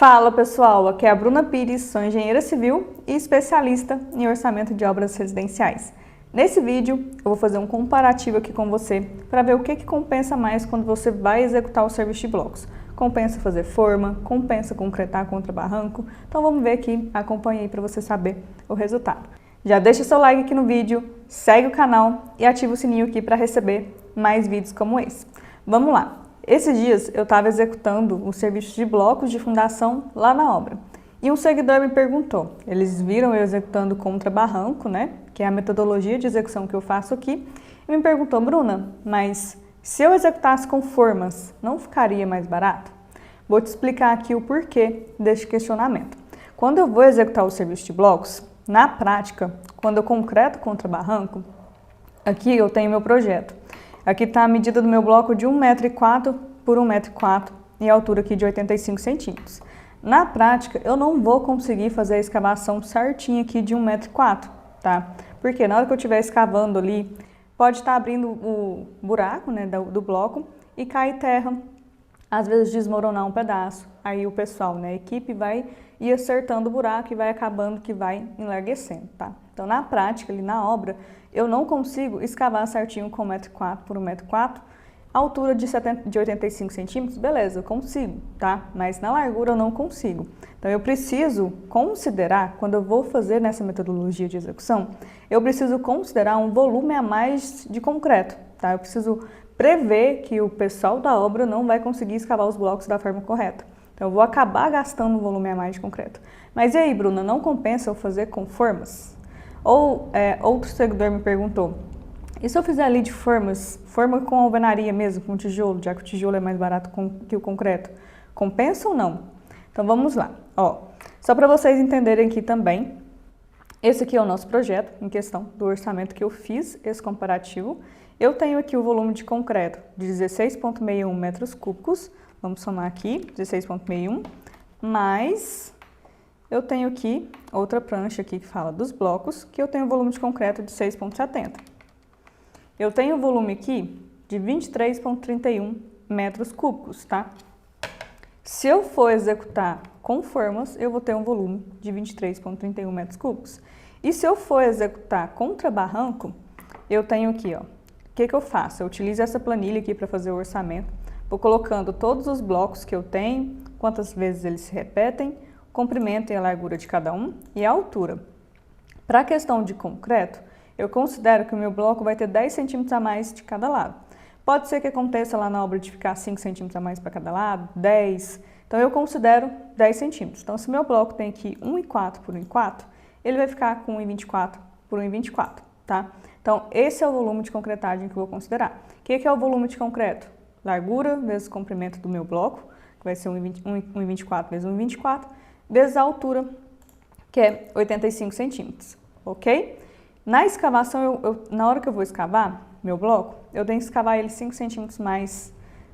Fala pessoal, aqui é a Bruna Pires, sou engenheira civil e especialista em orçamento de obras residenciais. Nesse vídeo eu vou fazer um comparativo aqui com você para ver o que compensa mais quando você vai executar o serviço de blocos. Compensa fazer forma, compensa concretar contra barranco, então vamos ver aqui, acompanhe aí para você saber o resultado. Já deixa seu like aqui no vídeo, segue o canal e ativa o sininho aqui para receber mais vídeos como esse. Vamos lá! Esses dias eu estava executando o serviço de blocos de fundação lá na obra. E um seguidor me perguntou, eles viram eu executando contra barranco, né? Que é a metodologia de execução que eu faço aqui. E me perguntou, Bruna, mas se eu executasse com formas, não ficaria mais barato? Vou te explicar aqui o porquê deste questionamento. Quando eu vou executar o serviço de blocos, na prática, quando eu concreto contra barranco, aqui eu tenho meu projeto. Aqui está a medida do meu bloco de 1,4 m por 1,4 m e a altura aqui de 85 centímetros. Na prática, eu não vou conseguir fazer a escavação certinha aqui de 1,4 m, tá? Porque na hora que eu estiver escavando ali, pode estar abrindo o buraco, né, do bloco e cair terra, às vezes desmoronar um pedaço. Aí o pessoal, né, a equipe vai ir acertando o buraco e vai acabando que vai enlarguecendo, tá? Então, na prática, ali na obra, eu não consigo escavar certinho com 1,4 m por 1,4 m, altura de 85 centímetros, beleza, eu consigo, tá? Mas na largura eu não consigo. Então, eu preciso considerar, quando eu vou fazer nessa metodologia de execução, eu preciso considerar um volume a mais de concreto, tá? Eu preciso prever que o pessoal da obra não vai conseguir escavar os blocos da forma correta. Então, eu vou acabar gastando um volume a mais de concreto. Mas e aí, Bruna, não compensa eu fazer com formas? Ou outro seguidor me perguntou, e se eu fizer ali de formas, forma com alvenaria mesmo, com tijolo, já que o tijolo é mais barato que o concreto, compensa ou não? Então vamos lá, ó, só para vocês entenderem aqui também, esse aqui é o nosso projeto, em questão do orçamento que eu fiz, esse comparativo. Eu tenho aqui o volume de concreto de 16,61 metros cúbicos, vamos somar aqui, 16,61, mais... eu tenho aqui outra prancha aqui que fala dos blocos, que eu tenho volume de concreto de 6,70. Eu tenho o volume aqui de 23,31 metros cúbicos, tá? Se eu for executar com formas, eu vou ter um volume de 23,31 metros cúbicos. E se eu for executar contra barranco, eu tenho aqui, ó. O que eu faço? Eu utilizo essa planilha aqui para fazer o orçamento. Vou colocando todos os blocos que eu tenho, quantas vezes eles se repetem, o comprimento e a largura de cada um e a altura. Para a questão de concreto, eu considero que o meu bloco vai ter 10 centímetros a mais de cada lado. Pode ser que aconteça lá na obra de ficar 5 centímetros a mais para cada lado, 10. Então eu considero 10 centímetros. Então se meu bloco tem aqui 1,4 por 1,4, ele vai ficar com 1,24 por 1,24, tá? Então esse é o volume de concretagem que eu vou considerar. O que é o volume de concreto? Largura vezes o comprimento do meu bloco, que vai ser 1,24 vezes 1,24, vezes a altura, que é 85 centímetros, ok? Na escavação, na hora que eu vou escavar meu bloco, eu tenho que escavar ele 5 centímetros mais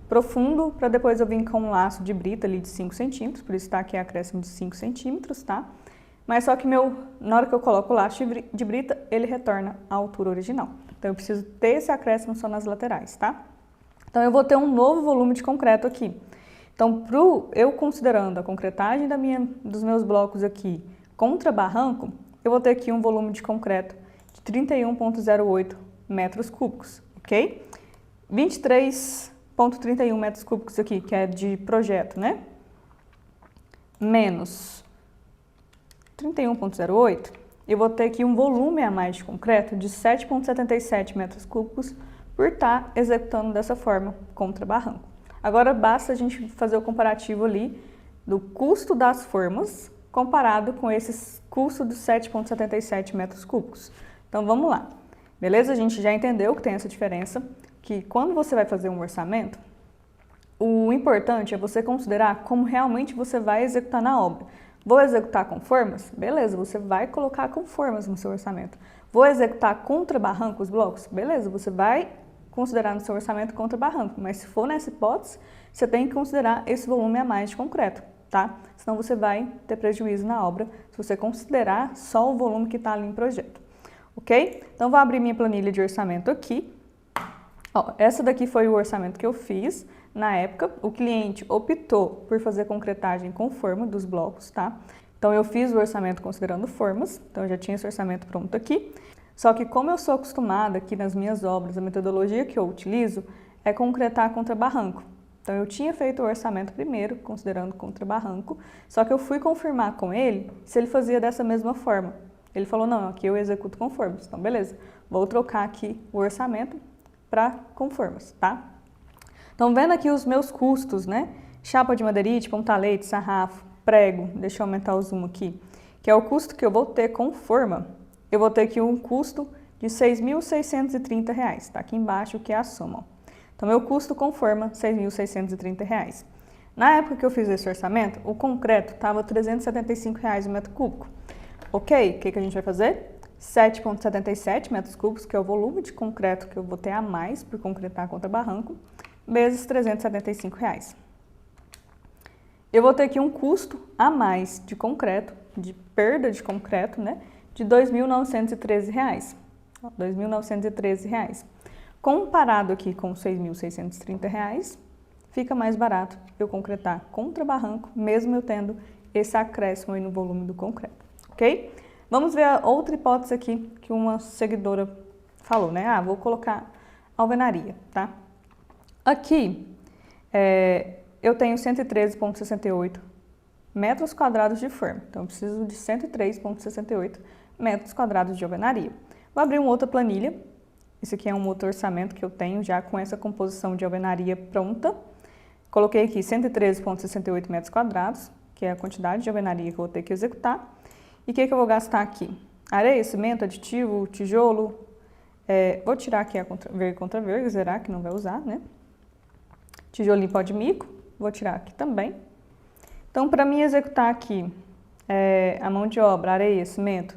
profundo, para depois eu vir com um laço de brita ali de 5 centímetros, por isso está aqui a acréscimo de 5 centímetros, tá? Mas só que na hora que eu coloco o laço de brita, ele retorna à altura original. Então eu preciso ter esse acréscimo só nas laterais, tá? Então eu vou ter um novo volume de concreto aqui. Então, eu considerando a concretagem dos meus blocos aqui contra barranco, eu vou ter aqui um volume de concreto de 31,08 metros cúbicos, ok? 23,31 metros cúbicos aqui, que é de projeto, né? Menos 31,08, eu vou ter aqui um volume a mais de concreto de 7,77 metros cúbicos por estar executando dessa forma contra barranco. Agora basta a gente fazer o comparativo ali do custo das formas comparado com esse custo de 7,77 metros cúbicos. Então vamos lá, beleza? A gente já entendeu que tem essa diferença, que quando você vai fazer um orçamento, o importante é você considerar como realmente você vai executar na obra. Vou executar com formas? Beleza, você vai colocar com formas no seu orçamento. Vou executar contra barranco os blocos? Beleza, você vai considerar no seu orçamento contra barranco, mas se for nessa hipótese, você tem que considerar esse volume a mais de concreto, tá? Senão você vai ter prejuízo na obra se você considerar só o volume que está ali em projeto, ok? Então, vou abrir minha planilha de orçamento aqui. Ó, essa daqui foi o orçamento que eu fiz. na época, o cliente optou por fazer concretagem com forma dos blocos, tá? Então eu fiz o orçamento considerando formas, então eu já tinha esse orçamento pronto aqui. Só que como eu sou acostumada aqui nas minhas obras, a metodologia que eu utilizo é concretar contra barranco. Então eu tinha feito o orçamento primeiro, considerando contra barranco, só que eu fui confirmar com ele se ele fazia dessa mesma forma. Ele falou, não, aqui eu executo com formas. Então beleza, vou trocar aqui o orçamento para com formas, tá? Então vendo aqui os meus custos, né? Chapa de madeirite, pontalete, sarrafo, prego, deixa eu aumentar o zoom aqui, que é o custo que eu vou ter com forma. Eu vou ter aqui um custo de R$ 6.630, está aqui embaixo que é a soma. Então, meu custo com forma, R$ 6.630. Na época que eu fiz esse orçamento, o concreto estava R$ 375 o metro cúbico. Ok, o que a gente vai fazer? 7,77 metros cúbicos, que é o volume de concreto que eu vou ter a mais por concretar contra barranco, vezes R$ 375. Eu vou ter aqui um custo a mais de concreto, de perda de concreto, né? De R$ 2.913. R$ 2.913. Comparado aqui com R$ 6.630, fica mais barato eu concretar contra barranco, mesmo eu tendo esse acréscimo aí no volume do concreto, ok? Vamos ver a outra hipótese aqui que uma seguidora falou, né? Ah, vou colocar alvenaria, tá? Aqui, eu tenho 113,68 metros quadrados de forma, então eu preciso de 103,68 metros quadrados de alvenaria. Vou abrir uma outra planilha, esse aqui é um outro orçamento que eu tenho já com essa composição de alvenaria pronta. Coloquei aqui 113,68 metros quadrados, que é a quantidade de alvenaria que eu vou ter que executar. E o que eu vou gastar aqui? Areia, cimento, aditivo, tijolo. Vou tirar aqui a contra verga, zerar, que não vai usar, né? Tijolo em pó de mico, vou tirar aqui também. Então, para mim executar aqui a mão de obra, areia, cimento,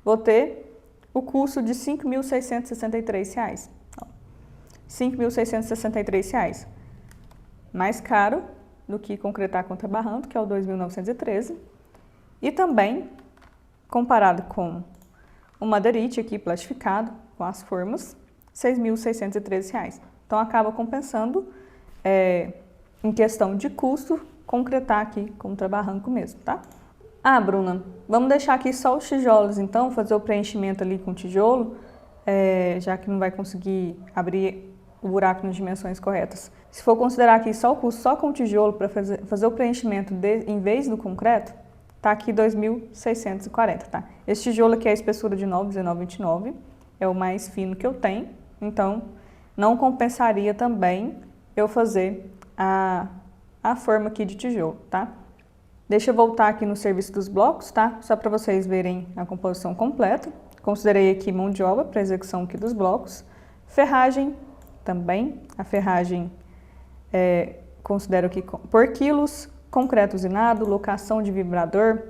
vou ter o custo de R$ 5.663. R$ 5.663. Mais caro do que concretar contra barranco, que é o 2.913. E também, comparado com o madeirite aqui plastificado, com as formas, R$ 6.613. Então, acaba compensando, em questão de custo, concretar aqui contra barranco mesmo, tá? Ah, Bruna, vamos deixar aqui só os tijolos, então, fazer o preenchimento ali com tijolo, já que não vai conseguir abrir o buraco nas dimensões corretas. Se for considerar aqui só o custo só com tijolo para fazer o preenchimento em vez do concreto, tá aqui 2.640, tá? Esse tijolo aqui é a espessura de 9,1929, é o mais fino que eu tenho, então não compensaria também eu fazer a forma aqui de tijolo, tá? Deixa eu voltar aqui no serviço dos blocos, tá? Só para vocês verem a composição completa. Considerei aqui mão de obra para execução aqui dos blocos. Ferragem também. A ferragem considero aqui por quilos. Concreto usinado, locação de vibrador.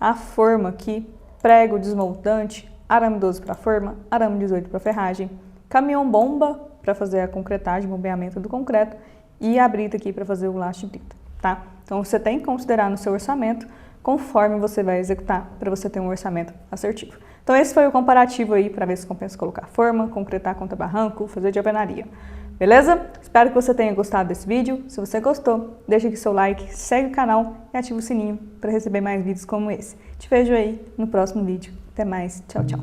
A forma aqui, prego desmoldante, arame 12 para forma, arame 18 para ferragem. Caminhão-bomba para fazer a concretagem, bombeamento do concreto. E a brita aqui para fazer o laço de brita, tá? Então, você tem que considerar no seu orçamento conforme você vai executar para você ter um orçamento assertivo. Então, esse foi o comparativo aí para ver se compensa colocar forma, concretar contra barranco, fazer de alvenaria. Beleza? Espero que você tenha gostado desse vídeo. Se você gostou, deixa aqui seu like, segue o canal e ativa o sininho para receber mais vídeos como esse. Te vejo aí no próximo vídeo. Até mais. Tchau, tchau.